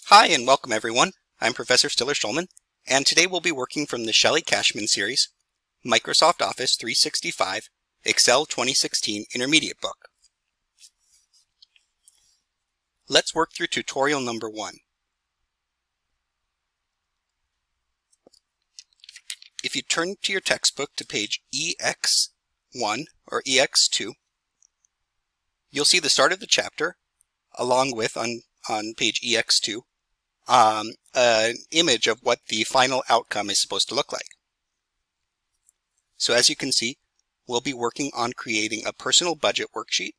Hi and welcome everyone. I'm Professor Stiller-Schulman, and today we'll be working from the Shelley Cashman series, Microsoft Office 365, Excel 2016 Intermediate Book. Let's work through tutorial number 1. If you turn to your textbook to page EX1 or EX2, you'll see the start of the chapter, along with, on page EX2, an image of what the final outcome is supposed to look like. So as you can see, we'll be working on creating a personal budget worksheet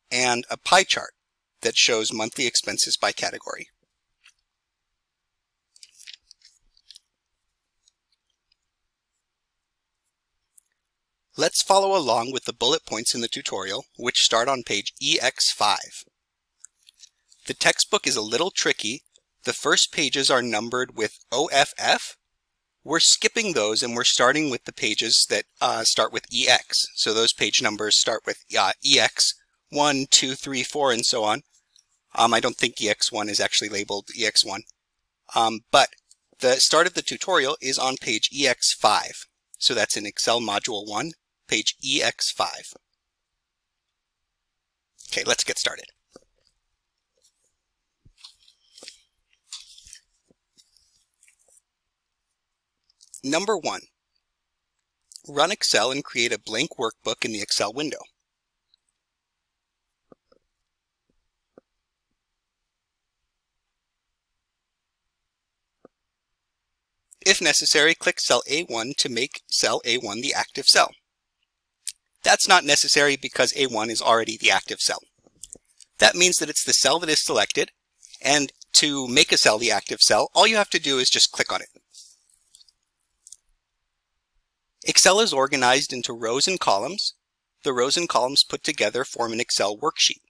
and a pie chart that shows monthly expenses by category. Let's follow along with the bullet points in the tutorial, which start on page EX5. The textbook is a little tricky. The first pages are numbered with OFF. We're skipping those and we're starting with the pages that start with EX. So those page numbers start with EX 1, 2, 3, 4, and so on. I don't think EX1 is actually labeled EX1. But the start of the tutorial is on page EX5. So that's in Excel Module 1, page EX5. Okay, let's get started. Number 1, run Excel and create a blank workbook in the Excel window. If necessary, click cell A1 to make cell A1 the active cell. That's not necessary because A1 is already the active cell. That means that it's the cell that is selected, and to make a cell the active cell, all you have to do is just click on it. Excel is organized into rows and columns. The rows and columns put together form an Excel worksheet.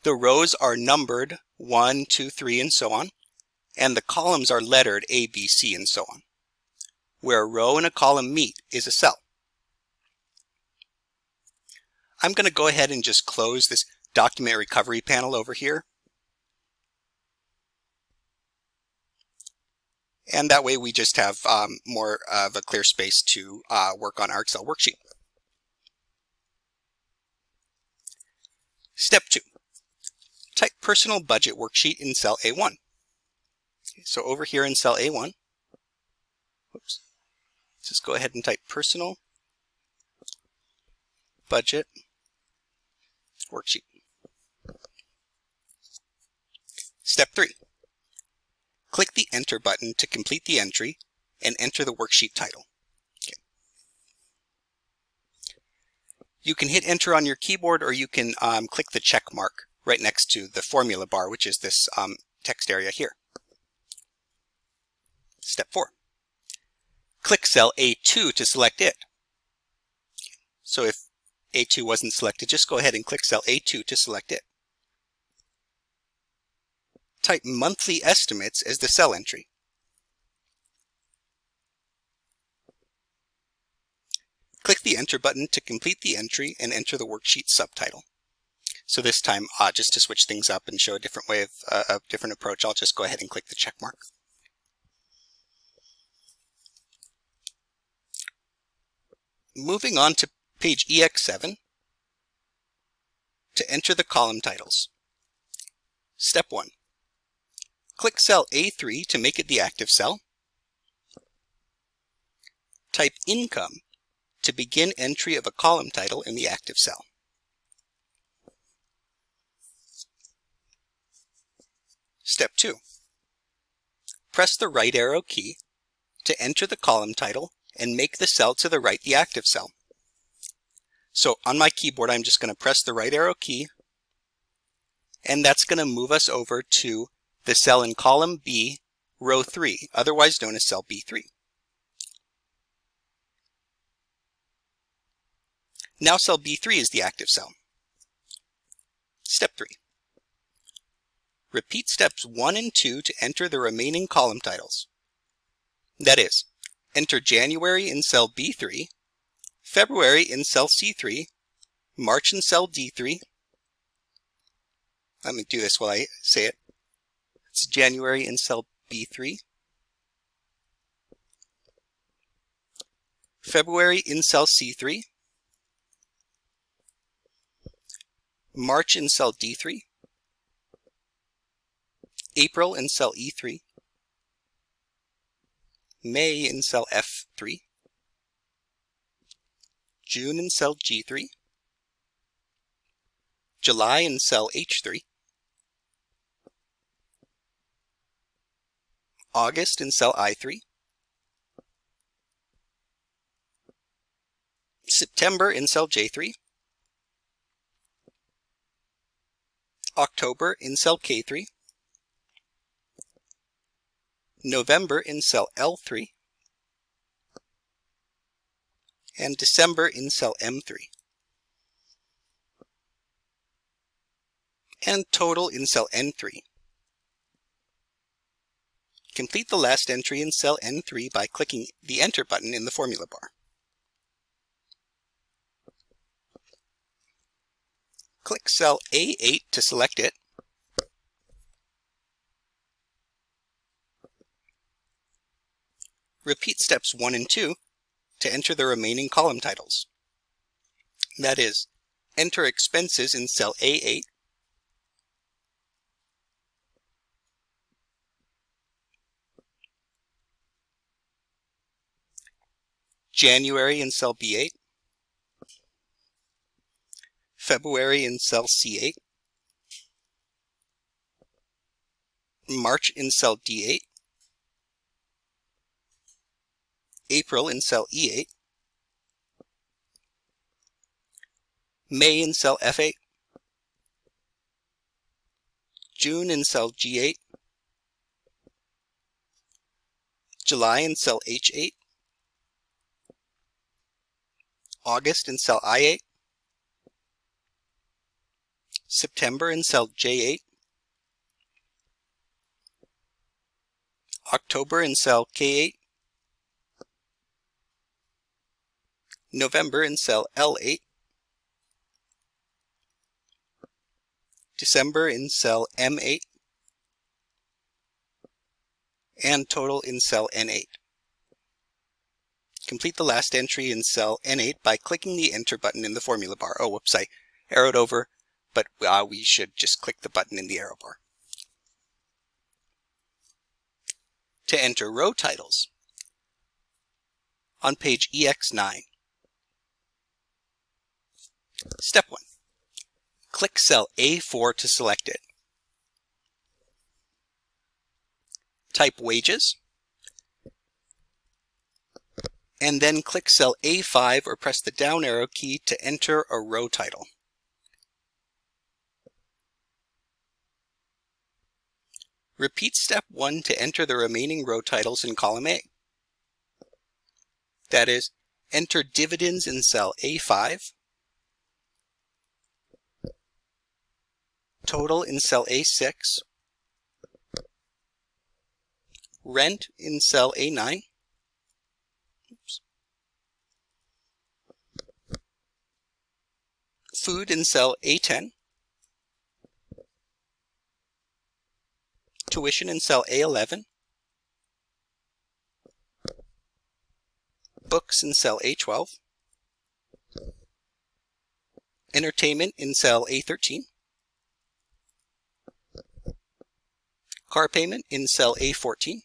The rows are numbered 1, 2, 3, and so on, and the columns are lettered A, B, C, and so on. Where a row and a column meet is a cell. I'm going to go ahead and just close this document recovery panel over here. And that way we just have more of a clear space to work on our Excel worksheet. Step 2. Type personal budget worksheet in cell A1. Okay, so over here in cell A1, let's just go ahead and type personal budget worksheet. Step 3. Click the Enter button to complete the entry and enter the worksheet title. Okay. You can hit Enter on your keyboard, or you can click the check mark right next to the formula bar, which is this text area here. Step 4. Click cell A2 to select it. So if A2 wasn't selected, just go ahead and click cell A2 to select it. Type monthly estimates as the cell entry. Click the Enter button to complete the entry and enter the worksheet subtitle. So this time, just to switch things up and show a different way of a different approach, I'll just go ahead and click the check mark. Moving on to page EX7 to enter the column titles. Step 1. Click cell A3 to make it the active cell. Type income to begin entry of a column title in the active cell. Step 2. Press the right arrow key to enter the column title and make the cell to the right the active cell. So on my keyboard, I'm just going to press the right arrow key, and that's going to move us over to the cell in column B, row 3, otherwise known as cell B3. Now cell B3 is the active cell. Step 3. Repeat steps 1 and 2 to enter the remaining column titles. That is, enter January in cell B3, February in cell C3, March in cell D3, Let me do this while I say it. It's January in cell B3. February in cell C3. March in cell D3. April in cell E3. May in cell F3. June in cell G3. July in cell H3. August in cell I3. September in cell J3. October in cell K3. November in cell L3. And December in cell M3. And total in cell N3. Complete the last entry in cell N3 by clicking the Enter button in the formula bar. Click cell A8 to select it. Repeat steps 1 and 2 to enter the remaining column titles. That is, enter expenses in cell A8, January in cell B8, February in cell C8, March in cell D8, April in cell E8, May in cell F8, June in cell G8, July in cell H8, August in cell I8, September in cell J8, October in cell K8, November in cell L8, December in cell M8, and total in cell N8. Complete the last entry in cell N8 by clicking the Enter button in the formula bar. Oh, whoops, I arrowed over, but we should just click the button in the arrow bar. To enter row titles, on page EX9, Step 1. Click cell A4 to select it. Type wages, and then click cell A5 or press the down arrow key to enter a row title. Repeat step 1 to enter the remaining row titles in column A. That is, enter dividends in cell A5, total in cell A6, rent in cell A9, food in cell A10, tuition in cell A11, books in cell A12, entertainment in cell A13, car payment in cell A14,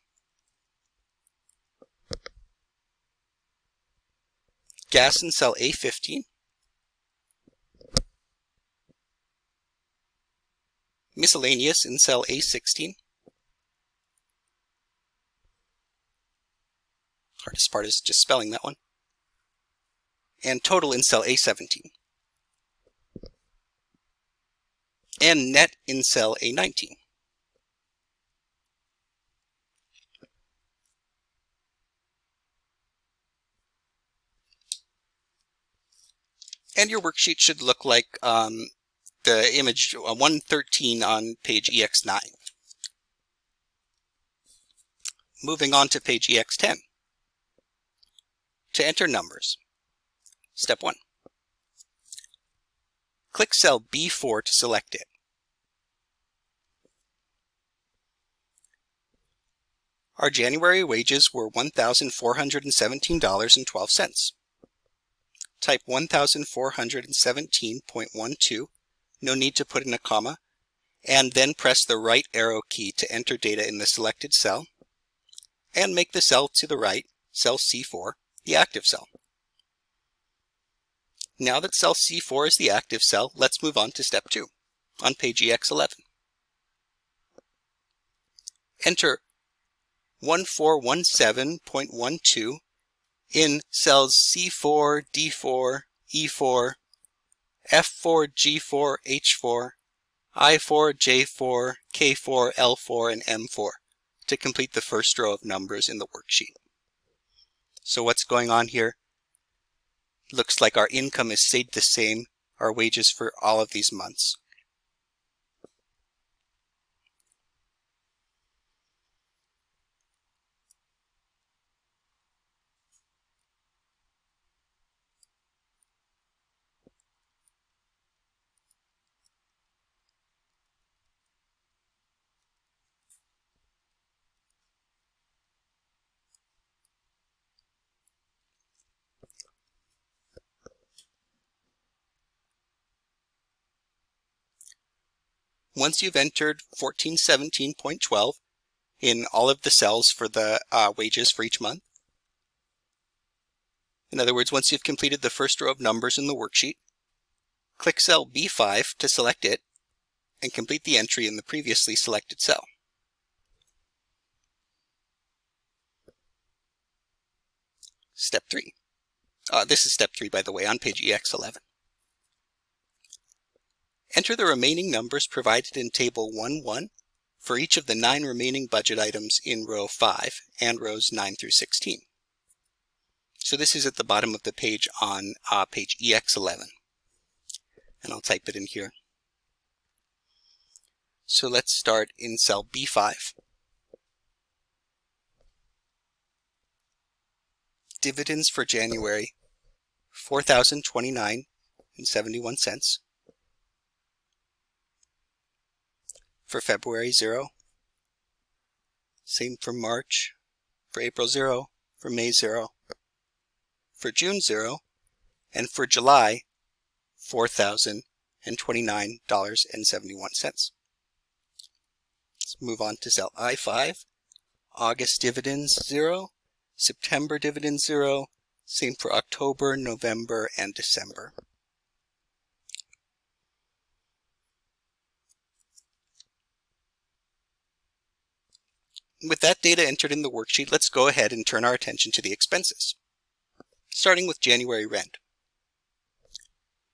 gas in cell A15, miscellaneous in cell A16, hardest part is just spelling that one, and total in cell A17, and net in cell A19. And your worksheet should look like the image 113 on page EX9. Moving on to page EX10. To enter numbers, step 1. Click cell B4 to select it. Our January wages were $1,417.12. Type 1,417.12, no need to put in a comma, and then press the right arrow key to enter data in the selected cell, and make the cell to the right, cell C4, the active cell. Now that cell C4 is the active cell, let's move on to step 2 on page EX11. Enter 1417.12 in cells C4, D4, E4, F4, G4, H4, I4, J4, K4, L4, and M4 to complete the first row of numbers in the worksheet. So what's going on here? Looks like our income has stayed the same, our wages for all of these months. Once you've entered 1417.12 in all of the cells for the wages for each month, in other words, once you've completed the first row of numbers in the worksheet, click cell B5 to select it and complete the entry in the previously selected cell. Step 3. This is step 3, by the way, on page EX11. Enter the remaining numbers provided in table 1-1 for each of the 9 remaining budget items in row 5 and rows 9 through 16. So this is at the bottom of the page on page EX11. And I'll type it in here. So let's start in cell B5. Dividends for January, $4,029.71. For February, 0. Same for March. For April, 0. For May, 0. For June, 0. And for July, $4,029.71. Let's move on to cell I5. August dividends, 0. September dividends, 0. Same for October, November, and December. With that data entered in the worksheet, let's go ahead and turn our attention to the expenses. Starting with January rent.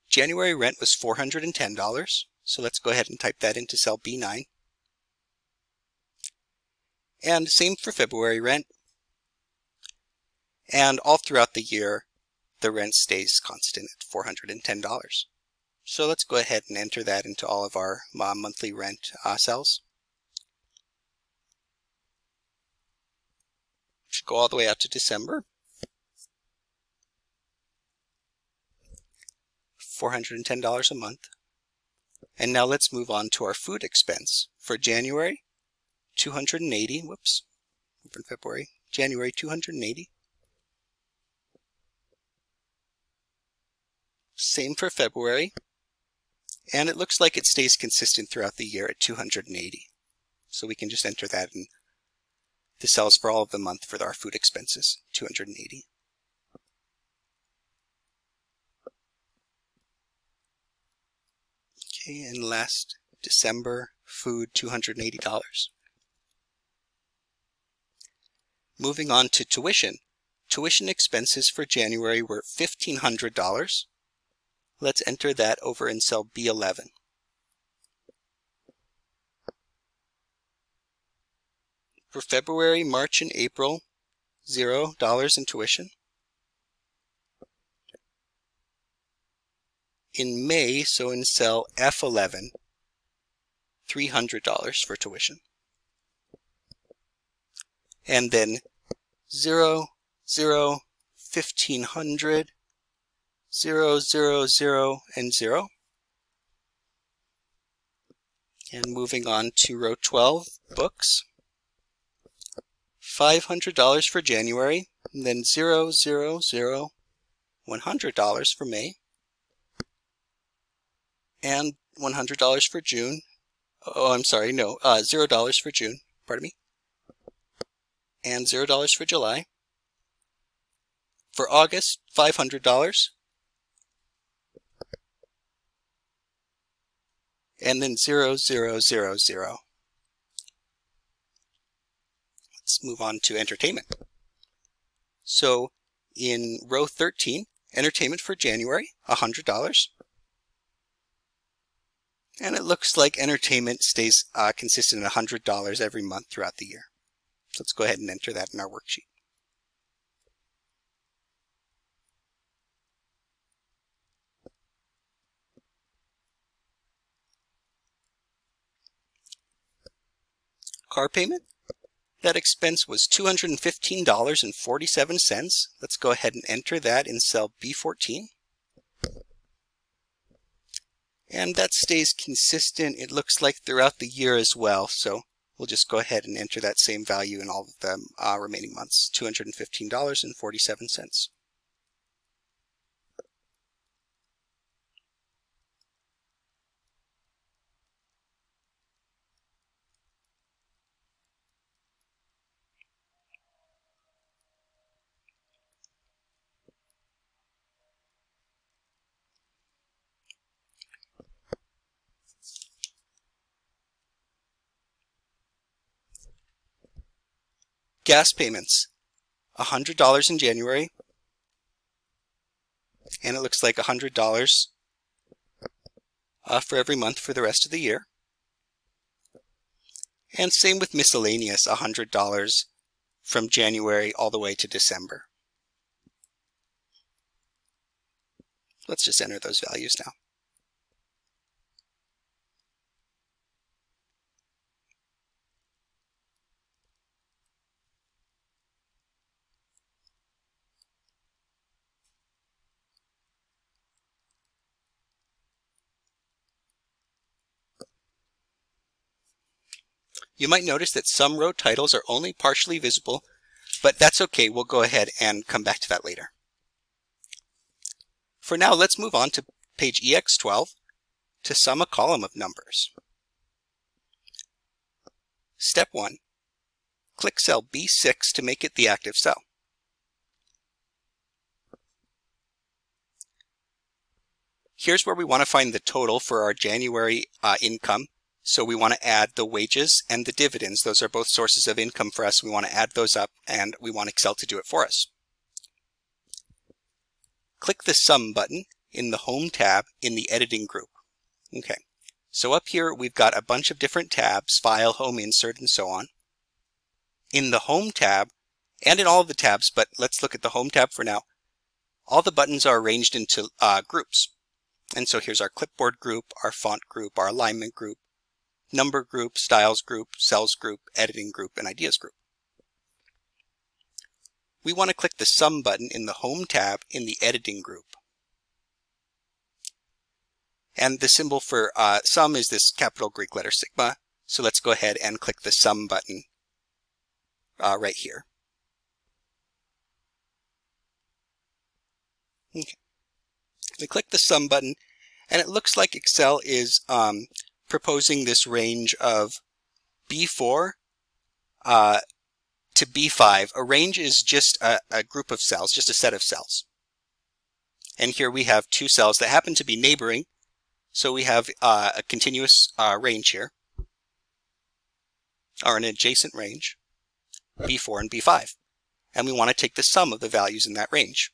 January rent was $410, so let's go ahead and type that into cell B9. And same for February rent. And all throughout the year, the rent stays constant at $410. So let's go ahead and enter that into all of our monthly rent cells. Should go all the way out to December. $410 a month. And now let's move on to our food expense. For January, $280. Whoops. For February, January, $280. Same for February. And it looks like it stays consistent throughout the year at $280. So we can just enter that in the cells for all of the month for our food expenses, $280. Okay, and last December, food, $280. Moving on to tuition. Tuition expenses for January were $1,500. Let's enter that over in cell B11. For February, March, and April, $0 in tuition. In May, so in cell F11, $300 for tuition. And then 0, 0, 1,500, 0, 0, 0, and 0. And moving on to row 12, books. $500 for January, and then $0, $100 for May, and $100 for June. Oh, I'm sorry, no, $0 for June, pardon me, and $0 for July. For August, $500, and then $0. Let's move on to entertainment. So in row 13, entertainment for January, $100. And it looks like entertainment stays consistent at $100 every month throughout the year. So let's go ahead and enter that in our worksheet. Car payment. That expense was $215.47. Let's go ahead and enter that in cell B14. And that stays consistent, it looks like, throughout the year as well. So we'll just go ahead and enter that same value in all of the remaining months, $215.47. Gas payments, $100 in January, and it looks like $100 for every month for the rest of the year. And same with miscellaneous, $100 from January all the way to December. Let's just enter those values now. You might notice that some row titles are only partially visible, but that's okay. We'll go ahead and come back to that later. For now, let's move on to page EX12 to sum a column of numbers. Step 1. Click cell B6 to make it the active cell. Here's where we want to find the total for our January income. So we want to add the wages and the dividends. Those are both sources of income for us. We want to add those up, and we want Excel to do it for us. Click the Sum button in the Home tab in the Editing group. Okay, so up here we've got a bunch of different tabs, File, Home, Insert, and so on. In the Home tab, and in all of the tabs, but let's look at the Home tab for now, all the buttons are arranged into groups. And so here's our Clipboard group, our Font group, our Alignment group, Number group, Styles group, Cells group, Editing group, and Ideas group. We want to click the Sum button in the Home tab in the Editing group. And the symbol for sum is this capital Greek letter sigma. So let's go ahead and click the Sum button right here. Okay. We click the Sum button, and it looks like Excel is proposing this range of B4 to B5. A range is just a group of cells, just a set of cells. And here we have two cells that happen to be neighboring. So we have a continuous range here, or an adjacent range, B4 and B5. And we want to take the sum of the values in that range.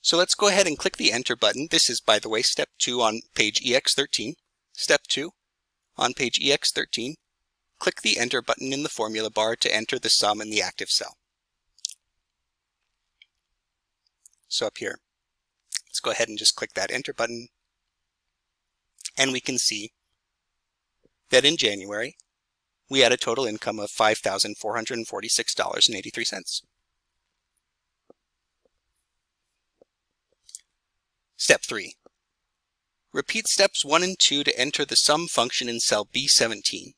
So let's go ahead and click the Enter button. This is, by the way, Step 2 on page EX13. Step 2, on page EX13, click the Enter button in the formula bar to enter the sum in the active cell. So up here, let's go ahead and just click that Enter button. And we can see that in January, we had a total income of $5,446.83. Step 3. Repeat steps 1 and 2 to enter the sum function in cell B17.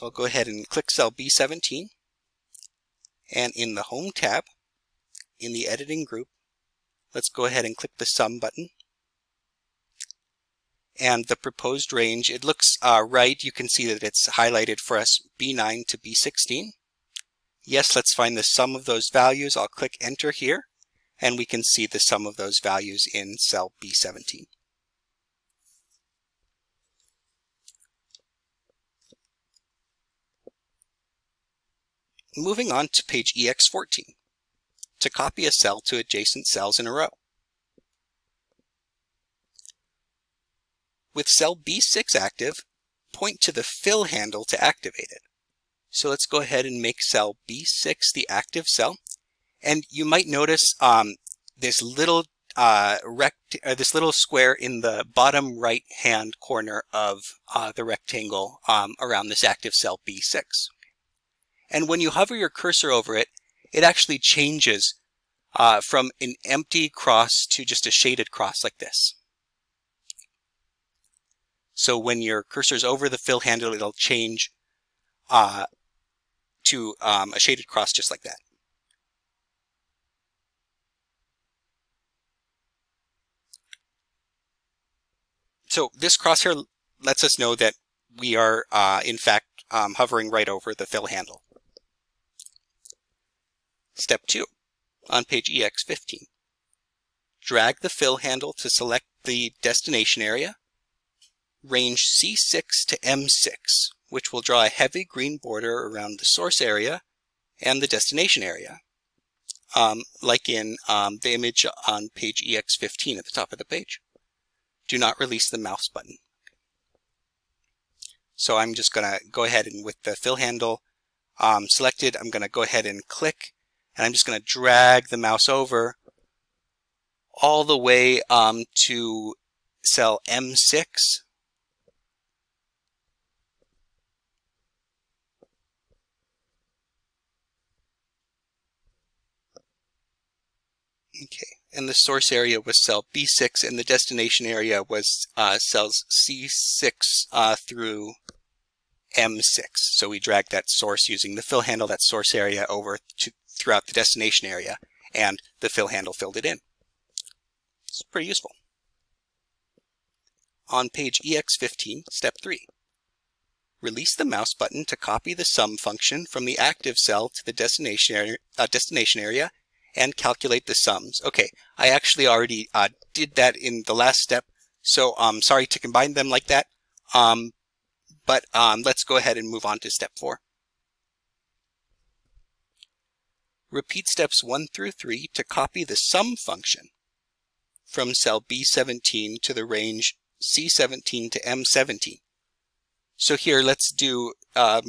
So I'll go ahead and click cell B17, and in the Home tab, in the Editing group, let's go ahead and click the Sum button. And the proposed range, it looks right. You can see that it's highlighted for us B9 to B16. Yes, let's find the sum of those values. I'll click Enter here, and we can see the sum of those values in cell B17. Moving on to page EX14, to copy a cell to adjacent cells in a row. With cell B6 active, point to the fill handle to activate it. So let's go ahead and make cell B6 the active cell. And you might notice this little square in the bottom right hand corner of the rectangle around this active cell B6. And when you hover your cursor over it, it actually changes from an empty cross to just a shaded cross like this. So when your cursor's over the fill handle, it'll change to a shaded cross just like that. So this crosshair lets us know that we are in fact hovering right over the fill handle. Step 2, on page EX15. Drag the fill handle to select the destination area, range C6 to M6, which will draw a heavy green border around the source area and the destination area, like in the image on page EX15 at the top of the page. Do not release the mouse button. So I'm just going to go ahead and with the fill handle selected, I'm going to go ahead and click, and I'm just going to drag the mouse over all the way to cell M6. Okay, and the source area was cell B6, and the destination area was cells C6 through M6. So we dragged that source using the fill handle, that source area over throughout the destination area, and the fill handle filled it in. It's pretty useful. On page EX15, step 3. Release the mouse button to copy the sum function from the active cell to the destination area and calculate the sums. Okay, I actually already did that in the last step, so I'm sorry to combine them like that, but let's go ahead and move on to step 4. Repeat steps 1 through 3 to copy the sum function from cell B17 to the range C17 to M17. So here let's do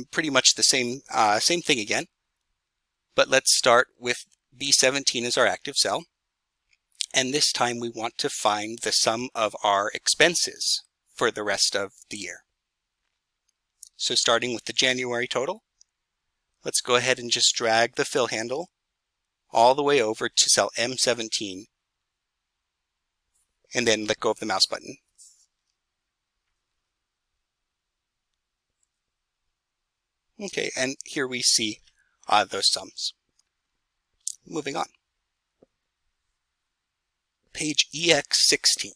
pretty much the same thing again, but let's start with B17 as our active cell, and this time we want to find the sum of our expenses for the rest of the year. So starting with the January total, let's go ahead and just drag the fill handle all the way over to cell M17 and then let go of the mouse button. Okay, and here we see those sums. Moving on. Page EX16.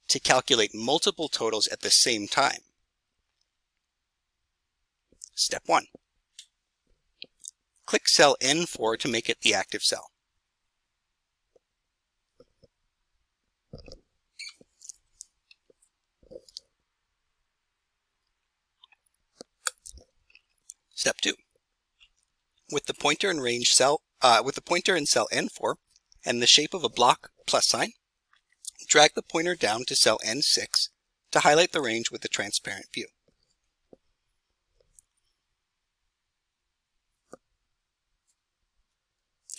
To calculate multiple totals at the same time. Step 1. Click cell N4 to make it the active cell. Step 2. With the pointer in cell N4 and the shape of a block plus sign, drag the pointer down to cell N6 to highlight the range with the transparent view.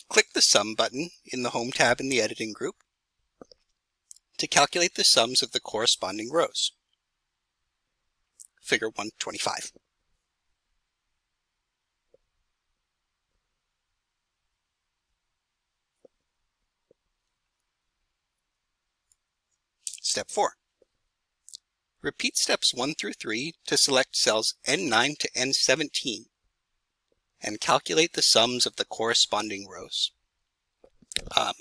Click the Sum button in the Home tab in the Editing group to calculate the sums of the corresponding rows. Figure 125. Step 4. Repeat steps 1 through 3 to select cells N9 to N17 and calculate the sums of the corresponding rows.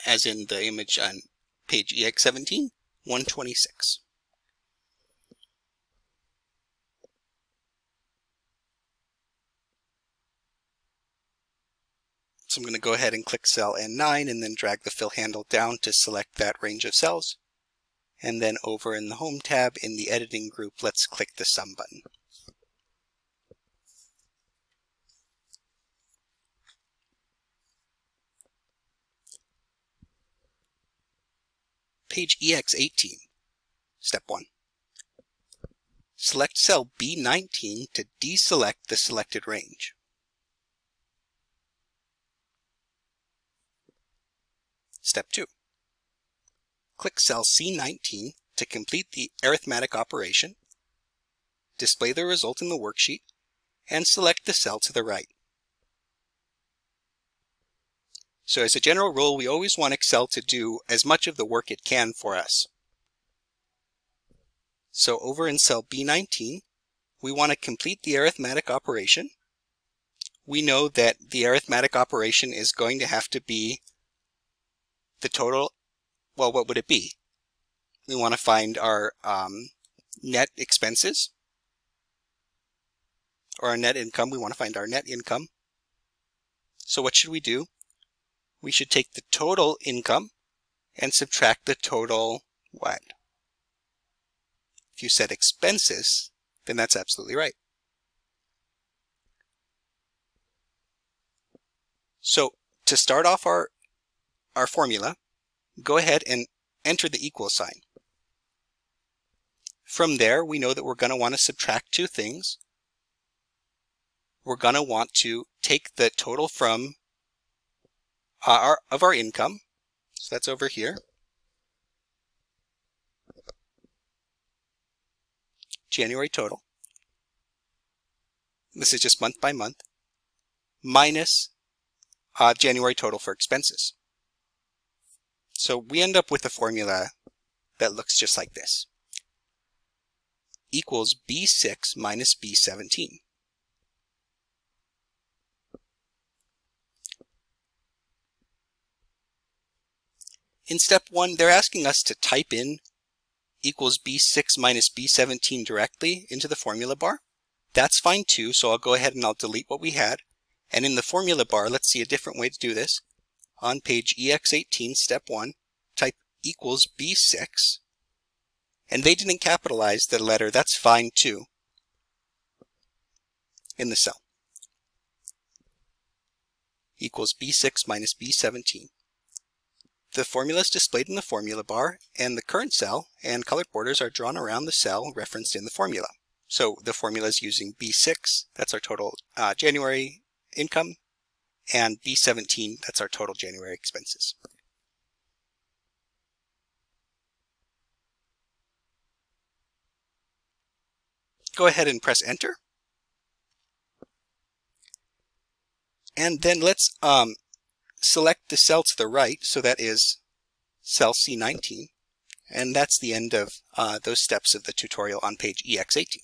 As in the image on page EX17, 126. So I'm going to go ahead and click cell N9 and then drag the fill handle down to select that range of cells. And then over in the Home tab in the Editing group, let's click the Sum button. Page EX18, Step 1. Select cell B19 to deselect the selected range. Step 2. Click cell C19 to complete the arithmetic operation, display the result in the worksheet, and select the cell to the right. So as a general rule, we always want Excel to do as much of the work it can for us. So over in cell B19, we want to complete the arithmetic operation. We know that the arithmetic operation is going to have to be the total. Well, what would it be? We want to find our net expenses, or our net income. We want to find our net income. So what should we do? We should take the total income and subtract the total what? If you said expenses, then that's absolutely right. So to start off our formula, go ahead and enter the equal sign. From there, we know that we're going to want to subtract two things. We're going to want to take the total from our income. So that's over here. January total. This is just month by month. Minus January total for expenses. So we end up with a formula that looks just like this. Equals B6 minus B17. In step 1, they're asking us to type in equals B6 minus B17 directly into the formula bar. That's fine too, so I'll go ahead and I'll delete what we had. And in the formula bar, let's see a different way to do this. On page EX18, step 1, type equals B6. And they didn't capitalize the letter, that's fine too, in the cell. Equals B6 minus B17. The formula is displayed in the formula bar, and the current cell and colored borders are drawn around the cell referenced in the formula. So the formula is using B6, that's our total January income, and B17, that's our total January expenses. Go ahead and press enter. And then let's select the cell to the right, so that is cell C19. And that's the end of those steps of the tutorial on page EX18.